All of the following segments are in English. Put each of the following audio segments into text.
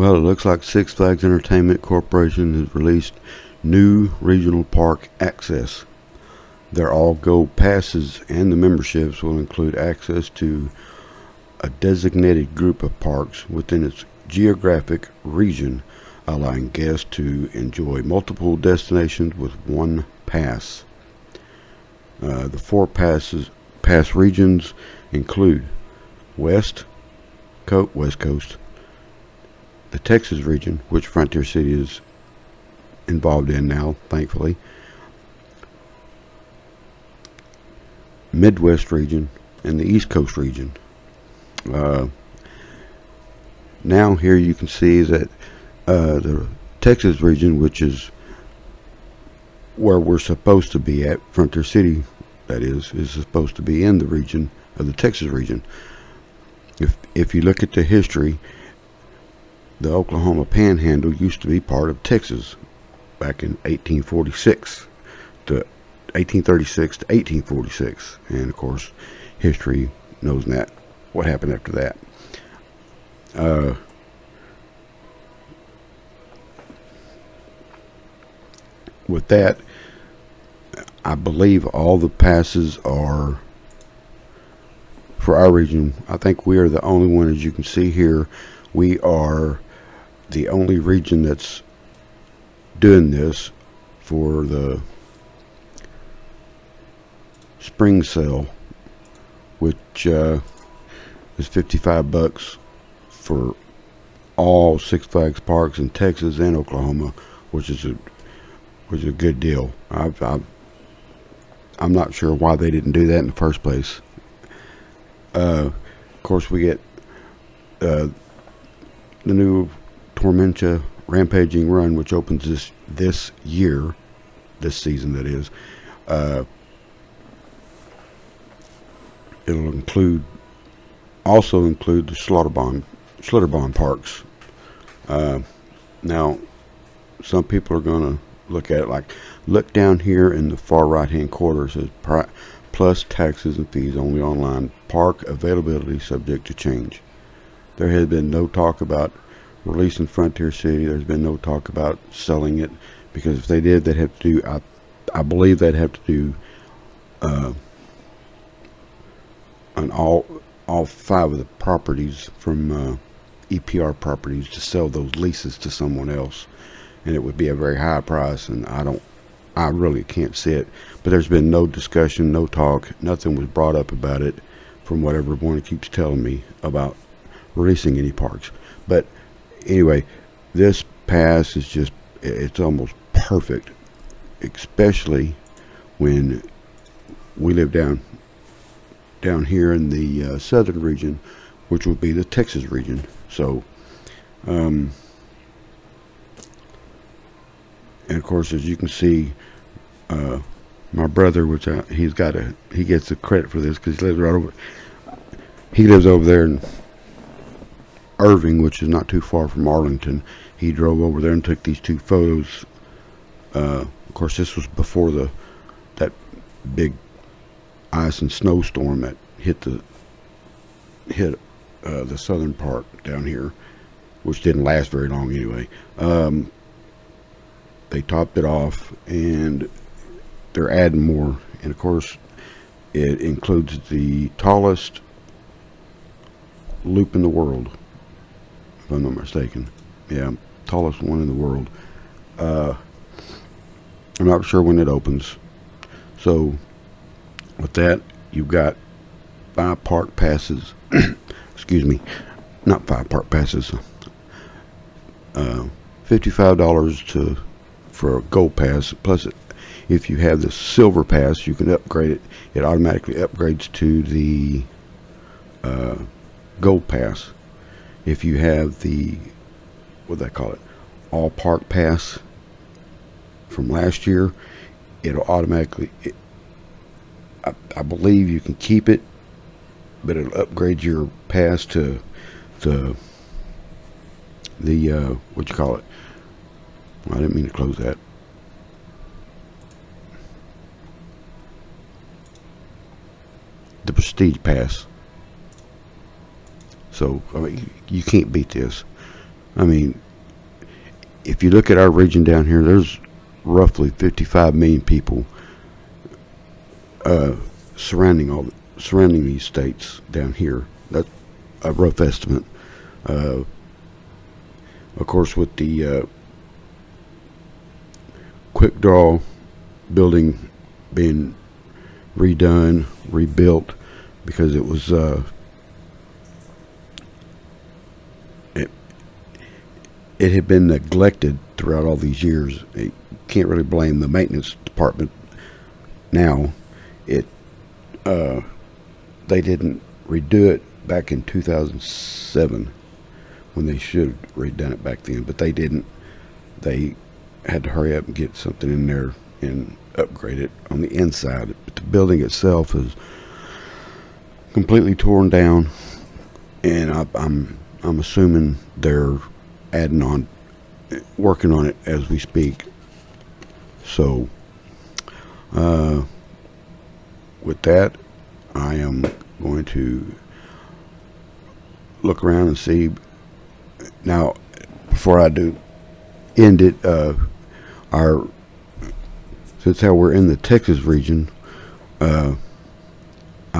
Well, it looks like Six Flags Entertainment Corporation has released new regional park access. Their all gold passes and the memberships will include access to a designated group of parks within its geographic region, allowing guests to enjoy multiple destinations with one pass. The four pass regions include West Coast, the Texas region, which Frontier City is involved in now, thankfully, Midwest region, and the East Coast region. Now here you can see that the Texas region, which is where we're supposed to be at, Frontier City, that is supposed to be in the region of the Texas region. If you look at the history, the Oklahoma Panhandle used to be part of Texas back in 1836 to 1836 to 1846, and of course history knows that what happened after that. With that, I believe all the passes are for our region. I think we are the only one, as you can see here, we are the only region that's doing this for the spring sale, which is $55 for all Six Flags parks in Texas and Oklahoma, which is a good deal. I'm not sure why they didn't do that in the first place. Of course, we get the new Tormentia Rampaging Run, which opens this year, this season that is. It'll also include the Schlitterbahn parks. Now, some people are going to look at it like, look down here in the far right hand corner. It says plus taxes and fees only online. Park availability subject to change. There has been no talk about releasing Frontier City. There's been no talk about selling it, because if they did, they'd have to do, I believe they'd have to do on all 5 of the properties from EPR properties to sell those leases to someone else, and it would be a very high price, and I really can't see it. But there's been no discussion, no talk, nothing was brought up about it from what everyone keeps telling me about releasing any parks. But anyway, this pass is just, it's almost perfect, especially when we live down here in the southern region, which would be the Texas region. So and of course, as you can see, my brother, which he gets the credit for this because he lives over there in Irving, which is not too far from Arlington. He drove over there and took these 2 photos. Of course, this was before that big ice and snowstorm that hit the southern part down here, which didn't last very long anyway. They topped it off, and they're adding more. And of course, it includes the tallest loop in the world, if I'm not mistaken. Yeah, tallest one in the world. I'm not sure when it opens. So with that, you've got 5 park passes. Excuse me, not 5 park passes. $55 for a gold pass. Plus, if you have the silver pass, you can upgrade it. It automatically upgrades to the gold pass. If you have the, what do they call it, all park pass from last year, it'll automatically, I believe you can keep it, but it'll upgrade your pass to the what you call it. I didn't mean to close that. The Prestige Pass. So I mean, you can't beat this. I mean, if you look at our region down here, there's roughly 55 million people surrounding these states down here. That's a rough estimate. Of course, with the quick draw building being redone, rebuilt, because it was it had been neglected throughout all these years. You can't really blame the maintenance department now. They didn't redo it back in 2007 when they should have redone it back then, but they didn't. They had to hurry up and get something in there and upgrade it on the inside. But the building itself is completely torn down, and I'm assuming they're adding on, working on it as we speak. So with that, I am going to look around and see. Now, before I do end it, since how we're in the Texas region, I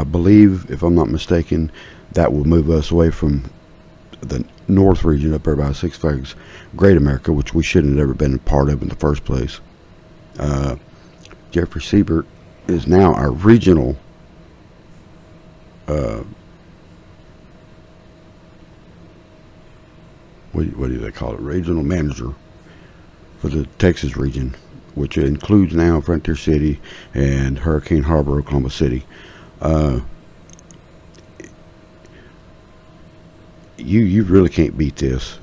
believe, if I'm not mistaken, that will move us away from the north region up there by Six Flags Great America, which we shouldn't have ever been a part of in the first place. Jeffrey Siebert is now our regional what do they call it? Regional manager for the Texas region, which includes now Frontier City and Hurricane Harbor, Oklahoma City. You really can't beat this.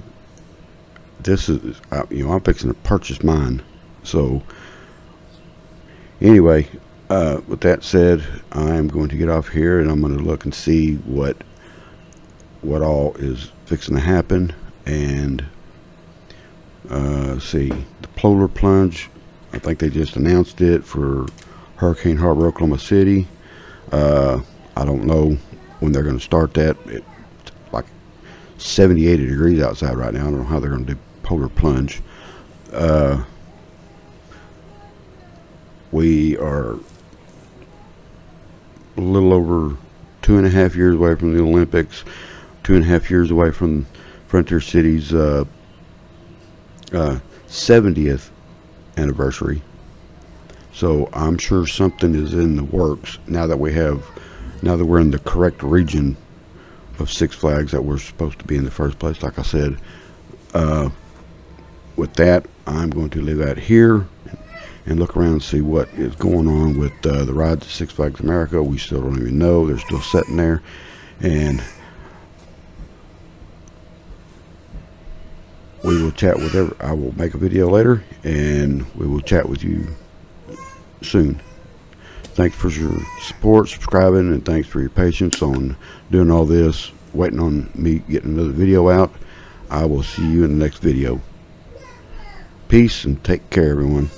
This is, I'm fixing to purchase mine. So anyway, with that said, I'm going to get off here and I'm going to look and see what all is fixing to happen. And see, the polar plunge, I think they just announced it for Hurricane Harbor, Oklahoma City. I don't know when they're going to start that. It's like 70, 80 degrees outside right now. I don't know how they're going to do polar plunge. We are a little over 2.5 years away from the Olympics, 2.5 years away from Frontier City's 70th anniversary. So I'm sure something is in the works now that we're in the correct region of Six Flags that we're supposed to be in the first place. Like I said, with that, I'm going to leave that here and look around and see what is going on with the rides at Six Flags America. We still don't even know. They're still sitting there, and we will chat with I will make a video later, and we will chat with you soon. Thanks for your support, subscribing, and thanks for your patience on doing all this, waiting on me getting another video out. I will see you in the next video. Peace and take care, everyone.